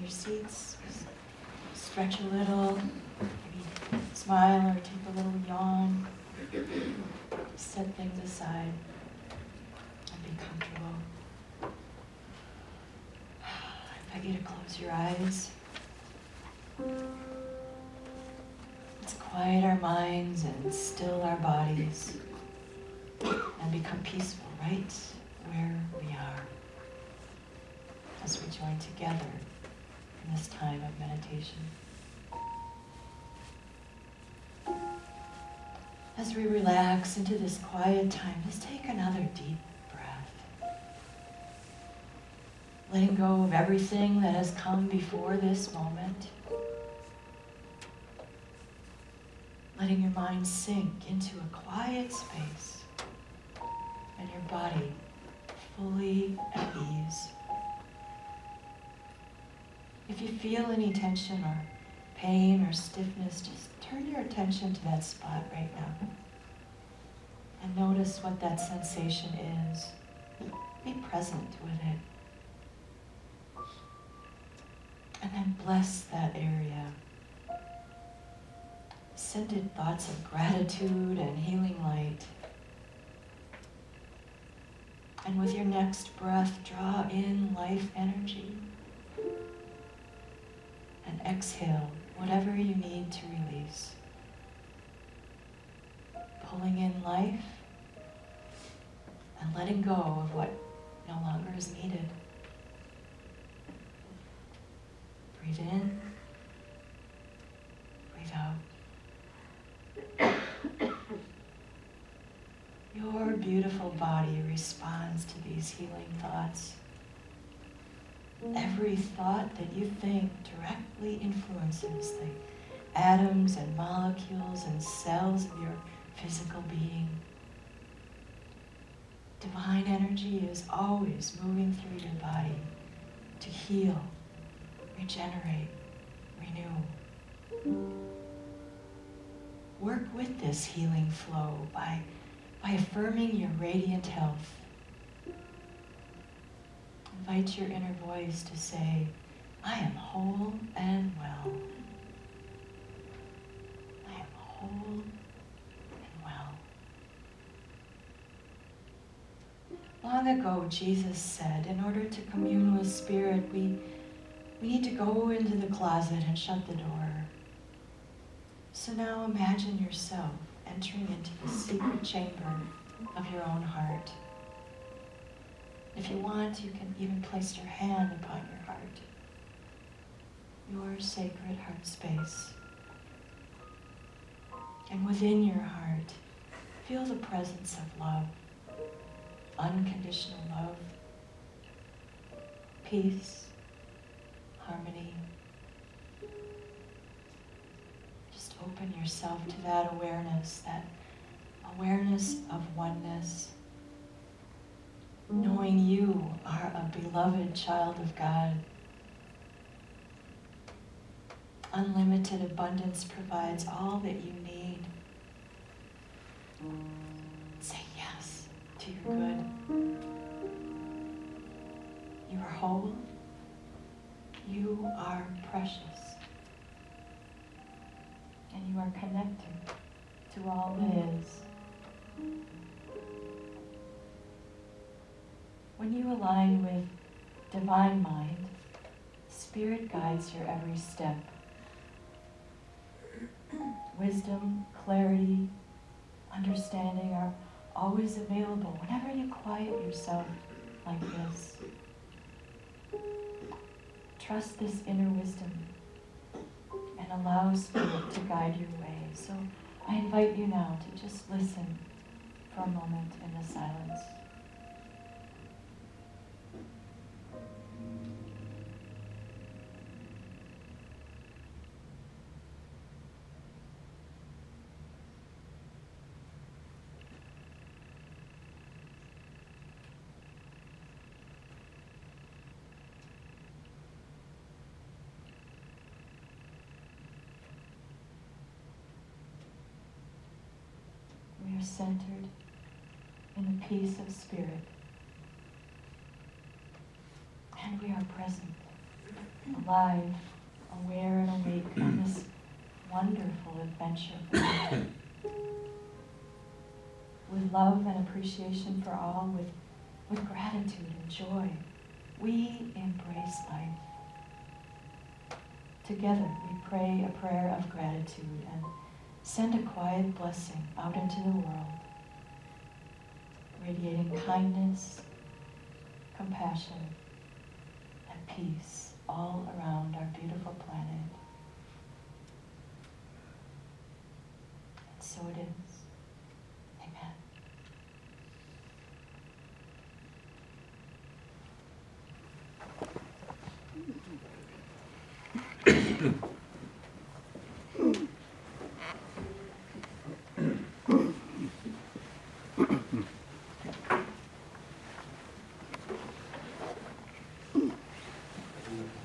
your seats. Stretch a little, maybe smile or take a little yawn. Set things aside and be comfortable. I invite you to close your eyes. Let's quiet our minds and still our bodies and become peaceful right where we are as we join together in this time of meditation. As we relax into this quiet time, let's take another deep breath. Letting go of everything that has come before this moment. Letting your mind sink into a quiet space and your body fully at ease. If you feel any tension or pain or stiffness, just turn your attention to that spot right now and notice what that sensation is. Be present with it. And then bless that area. Scented thoughts of gratitude and healing light. And with your next breath, draw in life energy. And exhale whatever you need to release. Pulling in life and letting go of what no longer is needed. Breathe in, breathe out. Your beautiful body responds to these healing thoughts. Every thought that you think directly influences the atoms and molecules and cells of your physical being. Divine energy is always moving through your body to heal, regenerate, renew. Work with this healing flow by affirming your radiant health. Invite your inner voice to say, I am whole and well. I am whole and well. Long ago, Jesus said, in order to commune with Spirit, we need to go into the closet and shut the door. So now imagine yourself entering into the secret chamber of your own heart. If you want, you can even place your hand upon your heart, your sacred heart space. And within your heart, feel the presence of love, unconditional love, peace, harmony. Just open yourself to that awareness of oneness, knowing you are a beloved child of God. Unlimited abundance provides all that you need. Say yes to your good. You are whole. You are precious. And you are connected to all that is. When you align with divine mind, Spirit guides your every step. Wisdom, clarity, understanding are always available whenever you quiet yourself like this. Trust this inner wisdom and allow Spirit to guide your way. So I invite you now to just listen for a moment in the silence. We are centered in the peace of Spirit, and we are present. alive, aware and awake on this wonderful adventure. With love and appreciation for all, with gratitude and joy, we embrace life. Together we pray a prayer of gratitude and send a quiet blessing out into the world, radiating kindness, compassion, and peace all around our beautiful planet. And so it is. Amen.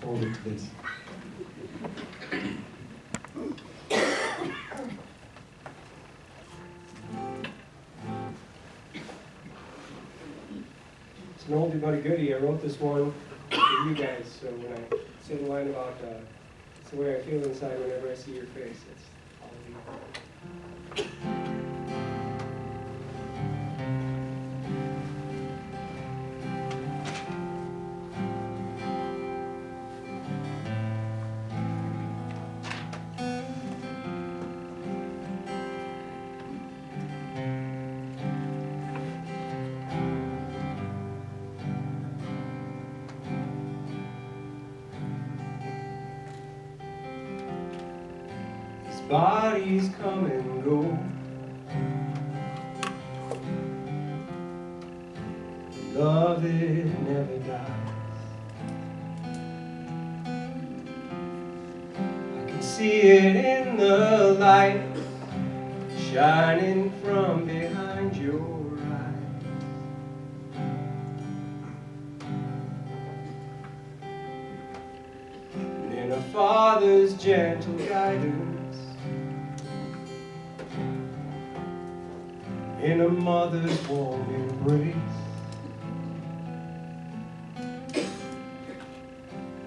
Hold it, please. It's an oldie but a goodie. I wrote this one for you guys, so when I say the line about it's the way I feel inside whenever I see your face, it's all of you. Bodies come and go, love it never dies. I can see it in the light shining from behind your eyes. And in a father's gentle guidance, in a mother's warm embrace.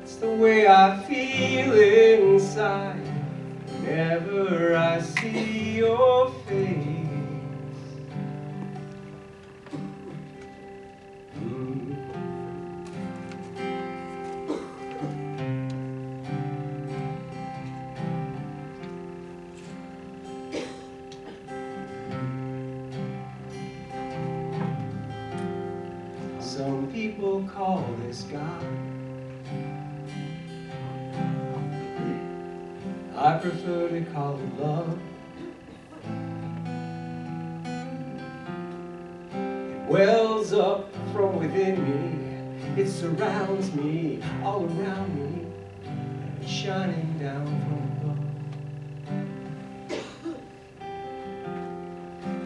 It's the way I feel inside whenever I see your face. Some people call this God. I prefer to call it love. It wells up from within me. It surrounds me, all around me, and it's shining down from above.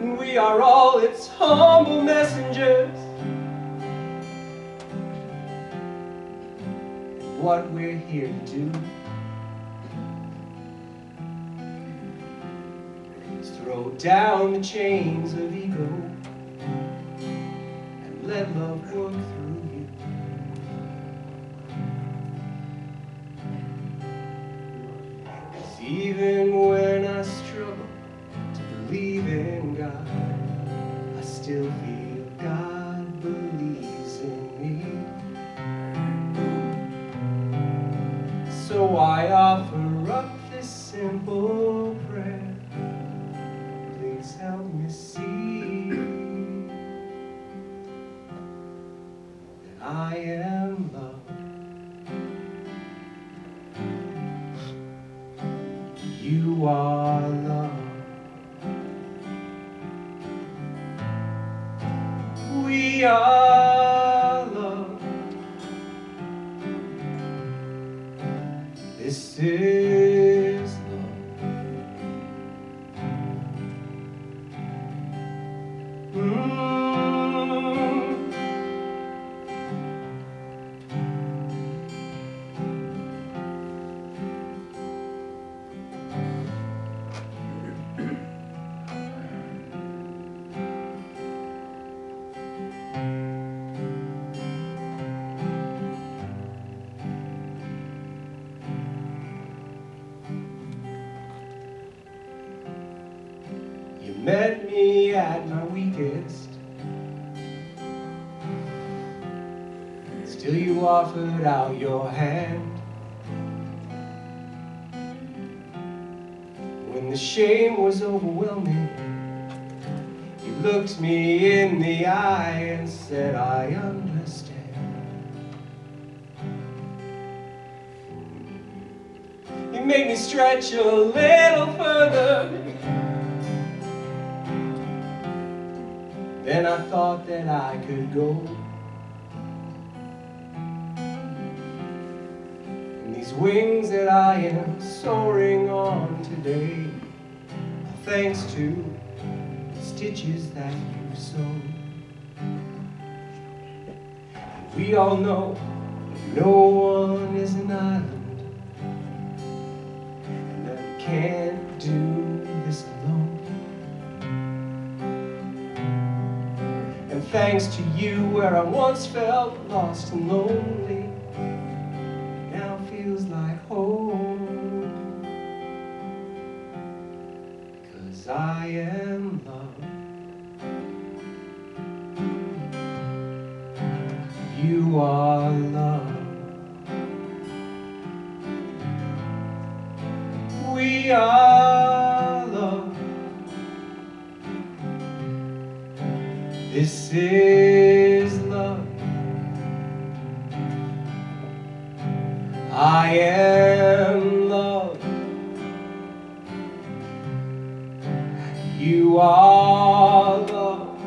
And we are all its humble messengers. What we're here to do is throw down the chains of ego and let love work through you. 'Cause even when I struggle to believe in God, I still feel God believes in me. So I offer up this simple prayer. Please help me see that I am loved. You are loved. We are loved. This is love. met me at my weakest. Still you offered out your hand. When the shame was overwhelming, you looked me in the eye and said, I understand. You made me stretch a little further than I thought that I could go. And these wings that I am soaring on today, thanks to the stitches that you sewed. We all know no one is an island, and that we can't do this alone. And thanks to you, where I once felt lost and lonely, now feels like home. 'Cause I am loved. You are loved. We are loved. This is love. I am loved. You are loved.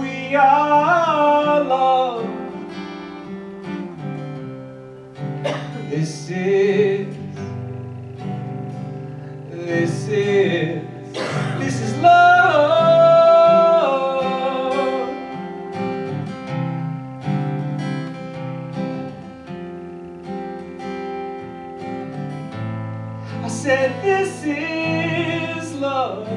We are loved. This is love. I said this is love.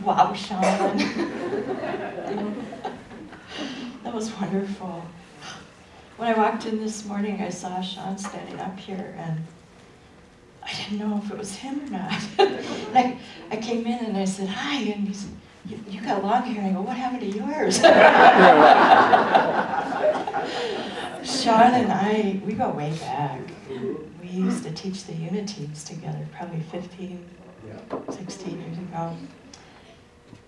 Wow, Sean. That was wonderful. When I walked in this morning, I saw Sean standing up here, and I didn't know if it was him or not. Like, I came in and I said, hi, and he said, you got long hair. And I go, what happened to yours? Sean and I, we go way back. We used to teach the unit teams together, probably 15, 16 years ago.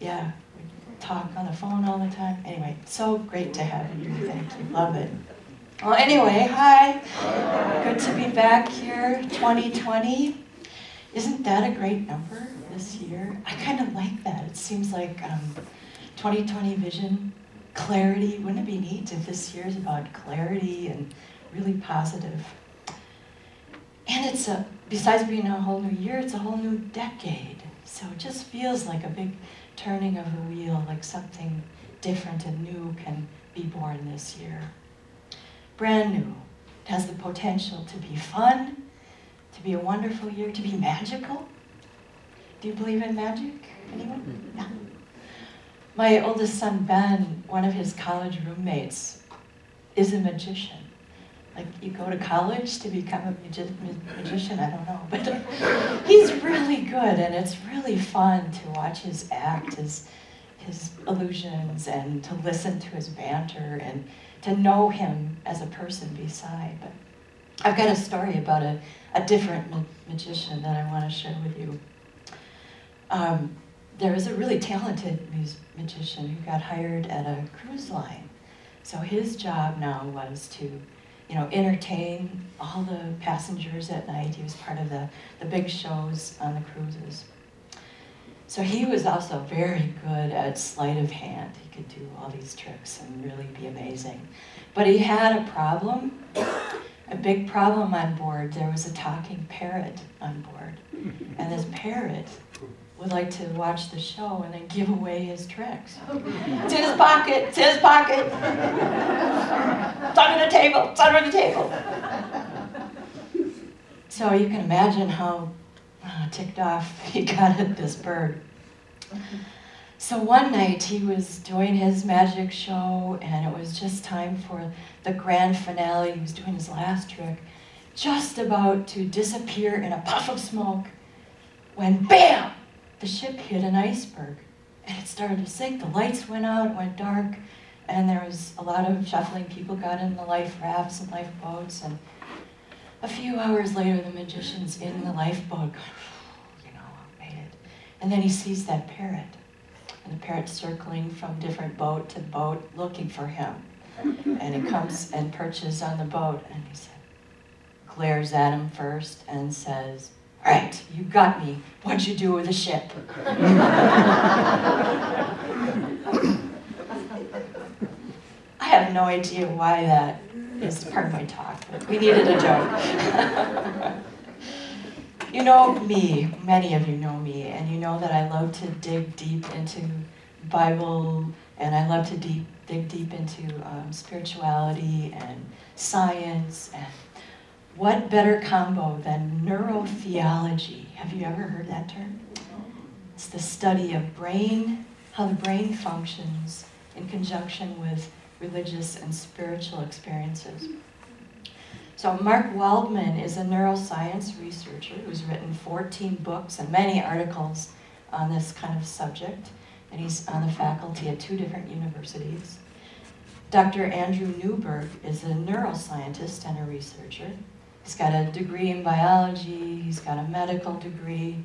Yeah, we talk on the phone all the time. Anyway, so great to have you here. Thank you. Love it. Well, anyway, hi. Good to be back here, 2020. Isn't that a great number this year? I kind of like that. It seems like 2020 vision, clarity. Wouldn't it be neat if this year is about clarity and really positive? And it's besides being a whole new year, it's a whole new decade. So it just feels like a big turning of the wheel, like something different and new can be born this year. Brand new. It has the potential to be fun, to be a wonderful year, to be magical. Do you believe in magic? Anyone? Yeah. My oldest son, Ben, one of his college roommates, is a magician. Like, you go to college to become a magician, I don't know, but he's really good, and it's really fun to watch his act, his illusions, and to listen to his banter, and to know him as a person beside. But I've got a story about a different magician that I want to share with you. There was a really talented magician who got hired at a cruise line. So his job now was to entertain all the passengers at night. He was part of the big shows on the cruises. So he was also very good at sleight of hand. He could do all these tricks and really be amazing. But he had a problem. a big problem on board. There was a talking parrot on board. And this parrot would like to watch the show and then give away his tricks. It's in his pocket, it's in his pocket. It's under the table, it's under the table. So you can imagine how ticked off he got at this bird. So one night he was doing his magic show and it was just time for the grand finale. He was doing his last trick, just about to disappear in a puff of smoke when BAM! The ship hit an iceberg and it started to sink. The lights went out, it went dark, and there was a lot of shuffling. People got in the life rafts and lifeboats, and a few hours later the magician's in the lifeboat going, made it. And then he sees that parrot, and the parrot's circling from different boat to boat looking for him. And he comes and perches on the boat, and he glares at him first and says, "All right, you got me. What'd you do with the ship?" I have no idea why that is part of my talk, but we needed a joke. You know me, many of you know me, and you know that I love to dig deep into Bible, and I love to dig deep into spirituality and science, and what better combo than neurotheology? Have you ever heard that term? It's the study of brain, how the brain functions in conjunction with religious and spiritual experiences. So Mark Waldman is a neuroscience researcher who's written 14 books and many articles on this kind of subject, and he's on the faculty at 2 different universities. Dr. Andrew Newberg is a neuroscientist and a researcher. He's got a degree in biology, he's got a medical degree,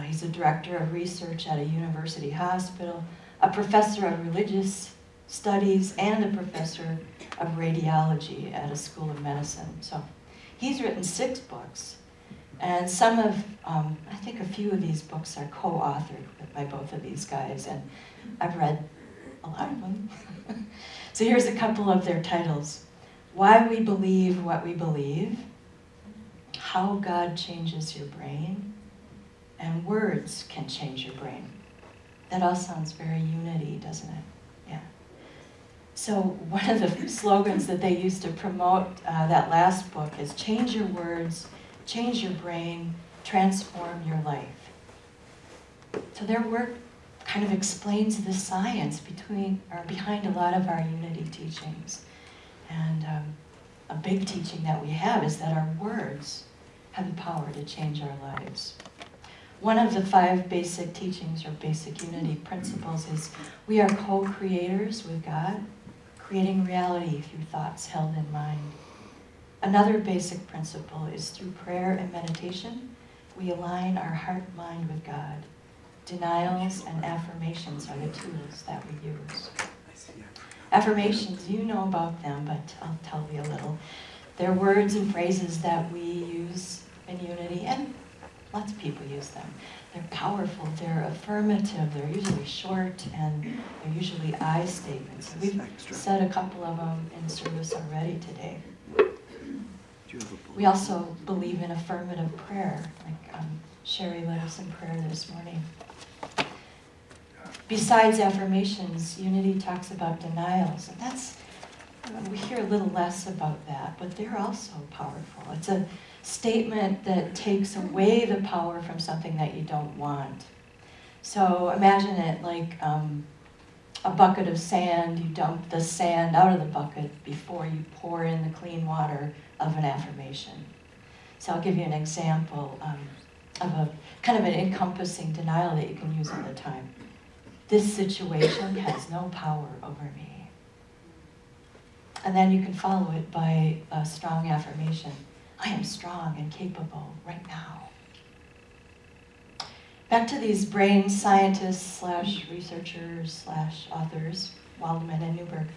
he's a director of research at a university hospital, a professor of religious studies, and a professor of radiology at a school of medicine. So he's written 6 books, and some of, I think a few of these books are co-authored by both of these guys, and I've read a lot of them. So here's a couple of their titles. Why We Believe What We Believe, How God Changes Your Brain, and Words Can Change Your Brain. That all sounds very unity, doesn't it? Yeah. So one of the slogans that they used to promote that last book is change your words, change your brain, transform your life. So their work kind of explains the science behind a lot of our unity teachings. And a big teaching that we have is that our words have the power to change our lives. One of the 5 basic teachings or basic unity principles is we are co-creators with God, creating reality through thoughts held in mind. Another basic principle is through prayer and meditation, we align our heart-mind with God. Denials and affirmations are the tools that we use. Affirmations, you know about them, but I'll tell you a little. They're words and phrases that we use in unity, and lots of people use them. They're powerful, they're affirmative, they're usually short, and they're usually I statements. We've said a couple of them in service already today. We also believe in affirmative prayer, like Sherry led us in prayer this morning. Besides affirmations, unity talks about denials, and that's, we hear a little less about that, but they're also powerful. It's a statement that takes away the power from something that you don't want. So imagine it like a bucket of sand. You dump the sand out of the bucket before you pour in the clean water of an affirmation. So I'll give you an example of a kind of an encompassing denial that you can use all the time. This situation has no power over me. And then you can follow it by a strong affirmation. I am strong and capable right now. Back to these brain scientists / researchers / authors, Waldman and Newberg.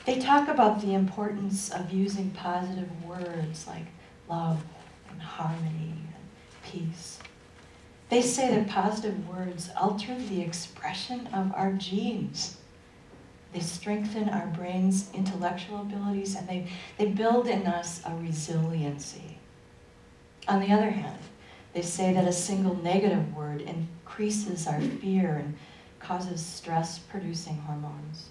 They talk about the importance of using positive words like love and harmony and peace. They say that positive words alter the expression of our genes. They strengthen our brain's intellectual abilities, and they build in us a resiliency. On the other hand, they say that a single negative word increases our fear and causes stress-producing hormones.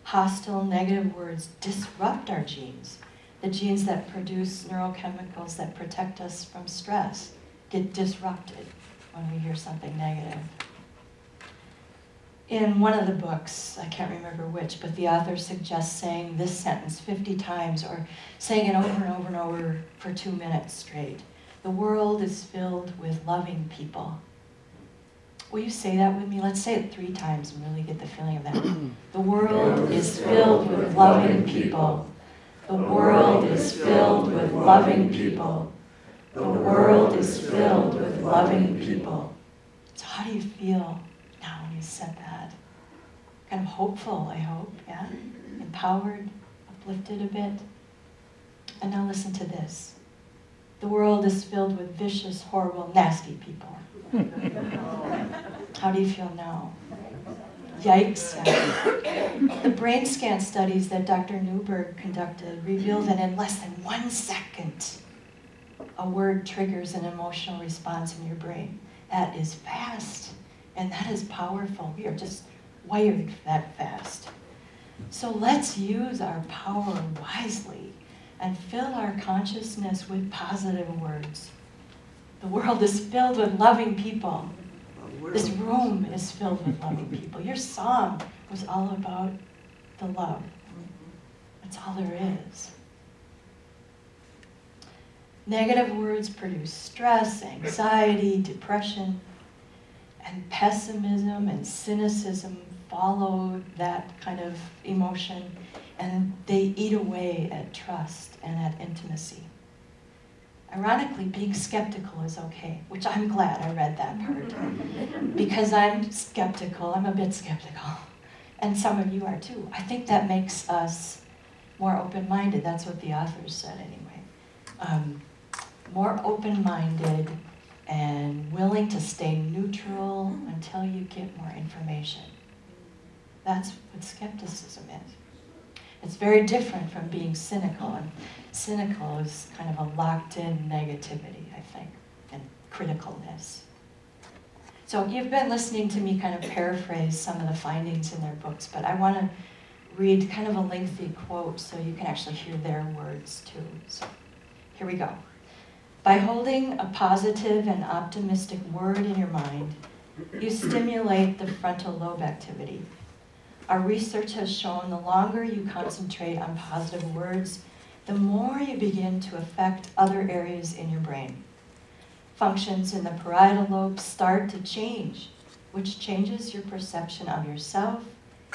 Hostile, negative words disrupt our genes. The genes that produce neurochemicals that protect us from stress get disrupted when we hear something negative. In one of the books, I can't remember which, but the author suggests saying this sentence 50 times or saying it over and over and over for 2 minutes straight. The world is filled with loving people. Will you say that with me? Let's say it 3 times and really get the feeling of that. The world is filled with loving people. The world is filled with loving people. The world is filled with loving people. So how do you feel now when you said that? Kind of hopeful, I hope, yeah? Empowered, uplifted a bit. And now listen to this. The world is filled with vicious, horrible, nasty people. How do you feel now? Yikes. The brain scan studies that Dr. Newberg conducted revealed that in less than 1 second, a word triggers an emotional response in your brain. That is fast, and that is powerful. We are just wired that fast. So let's use our power wisely and fill our consciousness with positive words. The world is filled with loving people. This room is filled with loving people. Your song was all about the love. That's all there is. Negative words produce stress, anxiety, depression, and pessimism and cynicism follow that kind of emotion, and they eat away at trust and at intimacy. Ironically, being skeptical is okay, which I'm glad I read that part. Because I'm skeptical, I'm a bit skeptical. And some of you are too. I think that makes us more open-minded. That's what the authors said anyway. More open-minded and willing to stay neutral until you get more information. That's what skepticism is. It's very different from being cynical, and cynical is kind of a locked-in negativity, I think, and criticalness. So you've been listening to me kind of paraphrase some of the findings in their books, but I want to read kind of a lengthy quote so you can actually hear their words too. So here we go. By holding a positive and optimistic word in your mind, you stimulate the frontal lobe activity. Our research has shown the longer you concentrate on positive words, the more you begin to affect other areas in your brain. Functions in the parietal lobe start to change, which changes your perception of yourself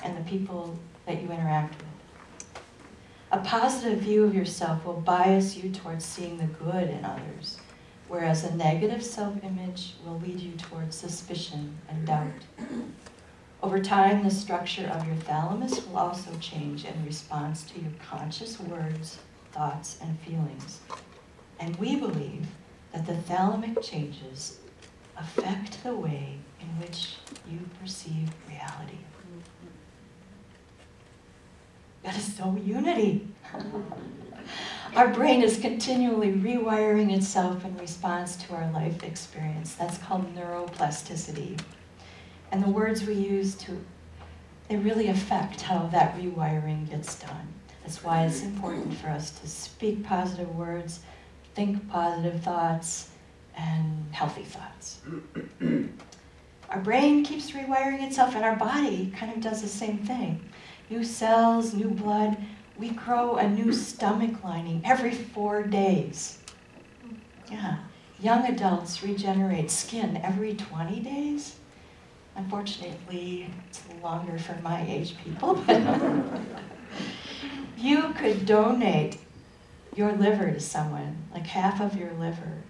and the people that you interact with. A positive view of yourself will bias you towards seeing the good in others, whereas a negative self-image will lead you towards suspicion and doubt. Over time, the structure of your thalamus will also change in response to your conscious words, thoughts, and feelings. And we believe that the thalamic changes affect the way in which you perceive reality. That is so unity. Our brain is continually rewiring itself in response to our life experience. That's called neuroplasticity. And the words we use they really affect how that rewiring gets done. That's why it's important for us to speak positive words, think positive thoughts, and healthy thoughts. Our brain keeps rewiring itself, and our body kind of does the same thing. New cells, new blood. We grow a new stomach lining every 4 days. Yeah. Young adults regenerate skin every 20 days. Unfortunately, it's longer for my age people, but you could donate your liver to someone, like half of your liver,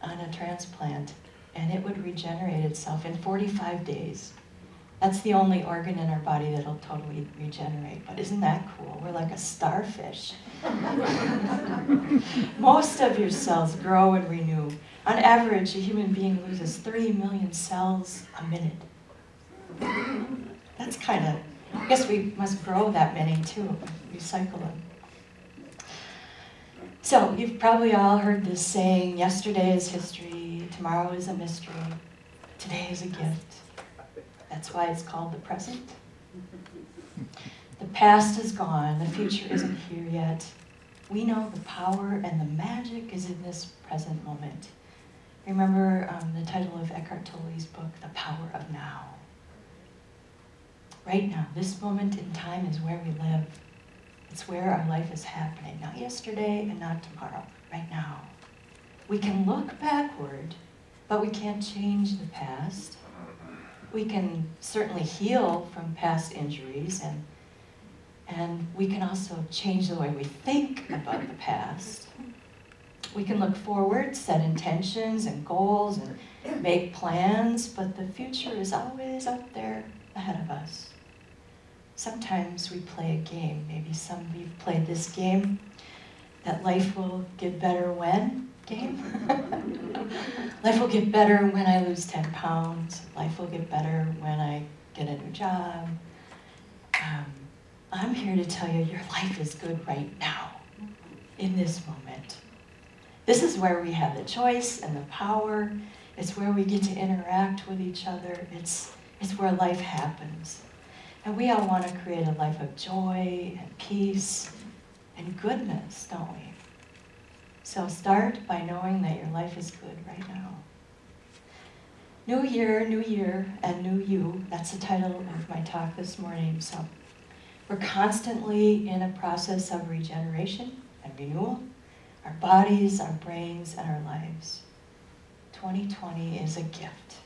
on a transplant, and it would regenerate itself in 45 days. That's the only organ in our body that'll totally regenerate, but isn't that cool? We're like a starfish. Most of your cells grow and renew. On average, a human being loses 30 million cells a minute. That's kind of I guess we must grow that many too, recycle them. So you've probably all heard this saying, yesterday is history, tomorrow is a mystery, today is a gift. That's why it's called the present. The past is gone, the future isn't here yet. We know the power and the magic is in this present moment. Remember the title of Eckhart Tolle's book, The Power of Now. Right now, this moment in time is where we live. It's where our life is happening, not yesterday and not tomorrow, right now. We can look backward, but we can't change the past. We can certainly heal from past injuries, and we can also change the way we think about the past. We can look forward, set intentions and goals, and make plans, but the future is always up there ahead of us. Sometimes we play a game. Maybe some of you have played this game, that life will get better when game. Life will get better when I lose 10 pounds. Life will get better when I get a new job. I'm here to tell you your life is good right now, in this moment. This is where we have the choice and the power. It's where we get to interact with each other. It's where life happens. And we all want to create a life of joy and peace and goodness, don't we? So start by knowing that your life is good right now. New year, and new you. That's the title of my talk this morning. So we're constantly in a process of regeneration and renewal. Our bodies, our brains, and our lives. 2020 is a gift.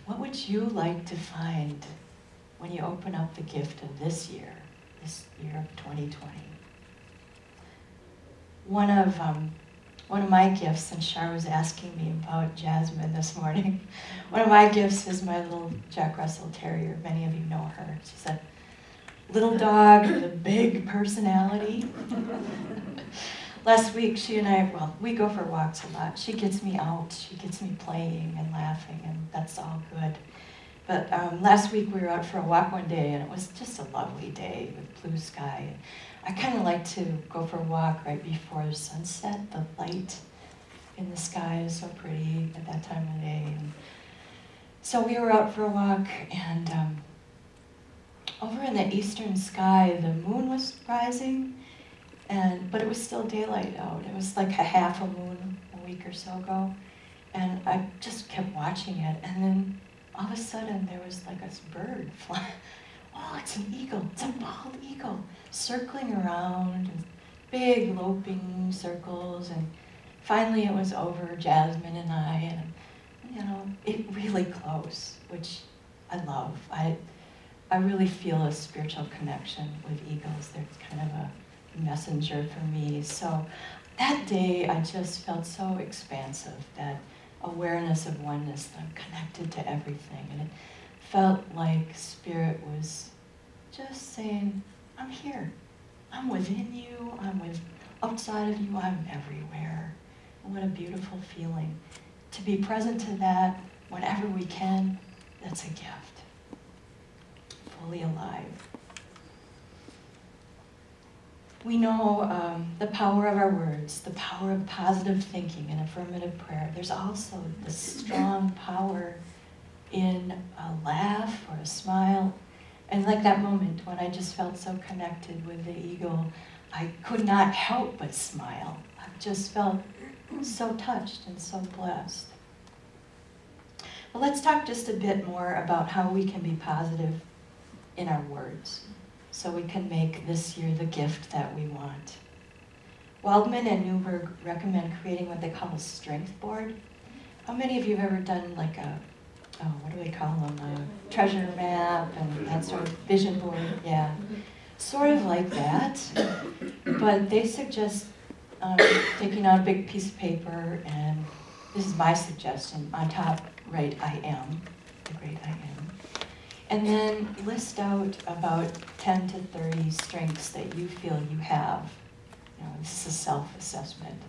What would you like to find when you open up the gift of this year of 2020? One of my gifts, and Char was asking me about Jasmine this morning, one of my gifts is my little Jack Russell Terrier. Many of you know her. She's a little dog with a big personality. Last week, she and I, we go for walks a lot. She gets me out, she gets me playing and laughing, and that's all good. But last week we were out for a walk one day, and it was just a lovely day with blue sky. I kind of like to go for a walk right before sunset. The light in the sky is so pretty at that time of the day. And so we were out for a walk, and over in the eastern sky, the moon was rising, but it was still daylight out. It was like a half a moon a week or so ago, and I just kept watching it, and then all of a sudden there was like this bird flying. Oh, it's an eagle. It's a bald eagle circling around, in big loping circles, and finally it was over Jasmine and I, and it really close, which I love. I really feel a spiritual connection with eagles. They're kind of a messenger for me. So that day I just felt so expansive, that awareness of oneness, that I'm connected to everything. And it felt like Spirit was just saying, I'm here. I'm within you. I'm outside of you. I'm everywhere. And what a beautiful feeling. To be present to that whenever we can, that's a gift. Fully alive. We know the power of our words, the power of positive thinking and affirmative prayer. There's also this strong power in a laugh or a smile. And like that moment when I just felt so connected with the eagle, I could not help but smile. I just felt so touched and so blessed. Well, let's talk just a bit more about how we can be positive in our words, so we can make this year the gift that we want. Waldman and Newberg recommend creating what they call a strength board. How many of you have ever done like what do they call them, a treasure map and that sort of vision board? Yeah, sort of like that, but they suggest taking out a big piece of paper, and this is my suggestion, on top write I am, the great I am. And then list out about 10 to 30 strengths that you feel you have. This is a self-assessment.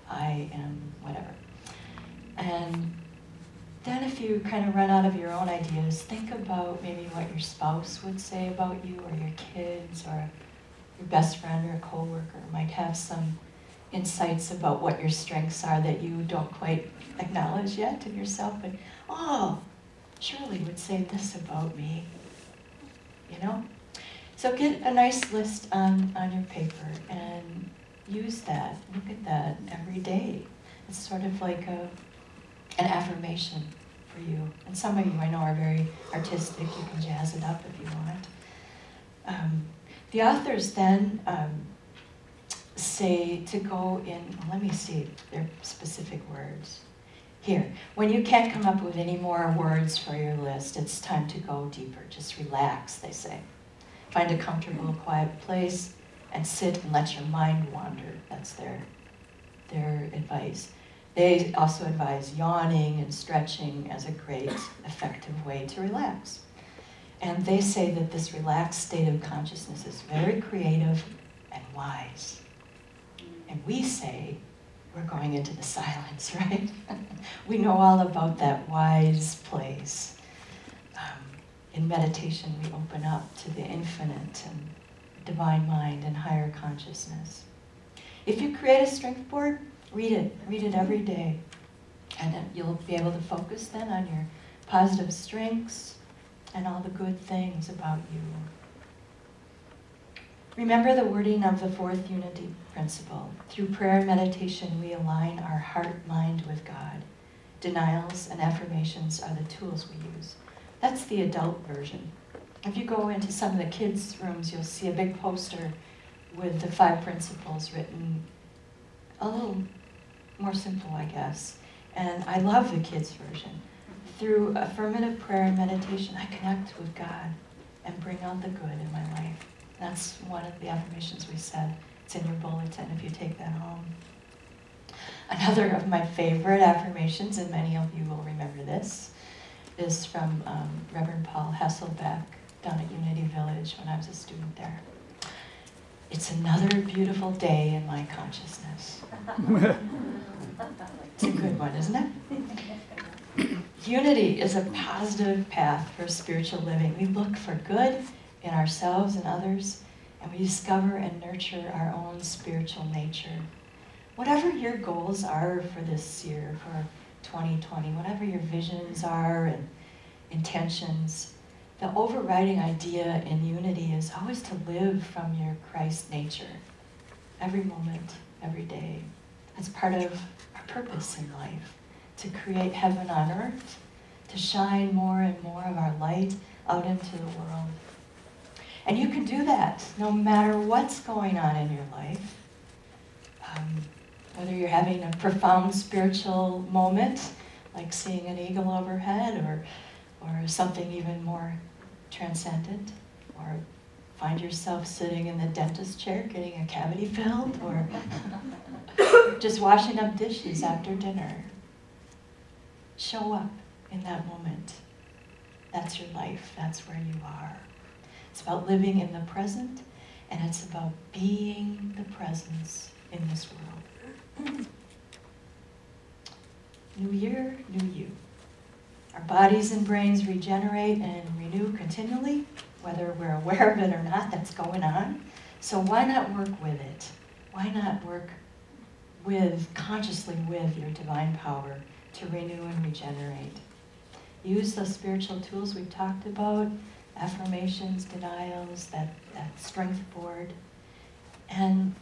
I am whatever. And then if you kind of run out of your own ideas, think about maybe what your spouse would say about you, or your kids, or your best friend or a coworker might have some insights about what your strengths are that you don't quite acknowledge yet in yourself. But, oh, Shirley would say this about me, you know? So get a nice list on your paper and use that. Look at that every day. It's sort of like an affirmation for you. And some of you I know are very artistic. You can jazz it up if you want. The authors then say to go in, let me see their specific words. Here, when you can't come up with any more words for your list, it's time to go deeper. Just relax, they say. Find a comfortable, quiet place and sit and let your mind wander. That's their advice. They also advise yawning and stretching as a great, effective way to relax. And they say that this relaxed state of consciousness is very creative and wise. And we say we're going into the silence, right? We know all about that wise place. In meditation, we open up to the infinite and divine mind and higher consciousness. If you create a strength board, read it every day. And then you'll be able to focus then on your positive strengths and all the good things about you. Remember the wording of the fourth unity principle. Through prayer and meditation, we align our heart-mind with God. Denials and affirmations are the tools we use. That's the adult version. If you go into some of the kids' rooms, you'll see a big poster with the 5 principles written a little more simple, I guess. And I love the kids' version. Through affirmative prayer and meditation, I connect with God and bring out the good in my life. That's one of the affirmations we said. It's in your bulletin if you take that home. Another of my favorite affirmations, and many of you will remember this, is from Reverend Paul Hasselbeck down at Unity Village when I was a student there. It's another beautiful day in my consciousness. It's a good one, isn't it? Unity is a positive path for spiritual living. We look for good in ourselves and others, and we discover and nurture our own spiritual nature. Whatever your goals are for this year, for 2020, whatever your visions are and intentions, the overriding idea in unity is always to live from your Christ nature, every moment, every day. That's part of our purpose in life, to create heaven on earth, to shine more and more of our light out into the world. And you can do that no matter what's going on in your life. Whether you're having a profound spiritual moment, like seeing an eagle overhead, or something even more transcendent, or find yourself sitting in the dentist chair getting a cavity filled, or just washing up dishes after dinner. Show up in that moment. That's your life. That's where you are. It's about living in the present, and it's about being the presence in this world. New year, new you. Our bodies and brains regenerate and renew continually, whether we're aware of it or not. That's going on. So why not work with it? Why not work consciously with your divine power to renew and regenerate? Use the spiritual tools we've talked about, affirmations, denials, that strength board, and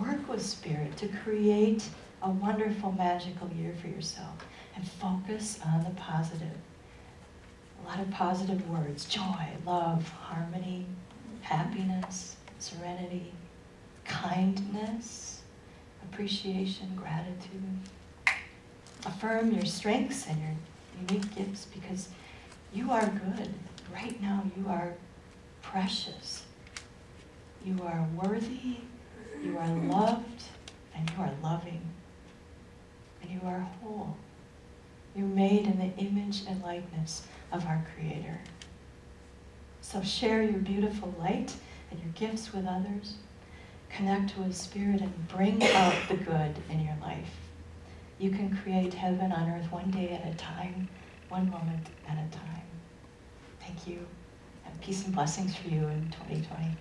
work with Spirit to create a wonderful, magical year for yourself, and focus on the positive. A lot of positive words: joy, love, harmony, happiness, serenity, kindness, appreciation, gratitude. Affirm your strengths and your unique gifts, because you are good. Right now, you are precious. You are worthy, you are loved, and you are loving. And you are whole. You're made in the image and likeness of our Creator. So share your beautiful light and your gifts with others. Connect with Spirit and bring out the good in your life. You can create heaven on earth one day at a time one moment at a time. Thank you, and peace and blessings for you in 2020.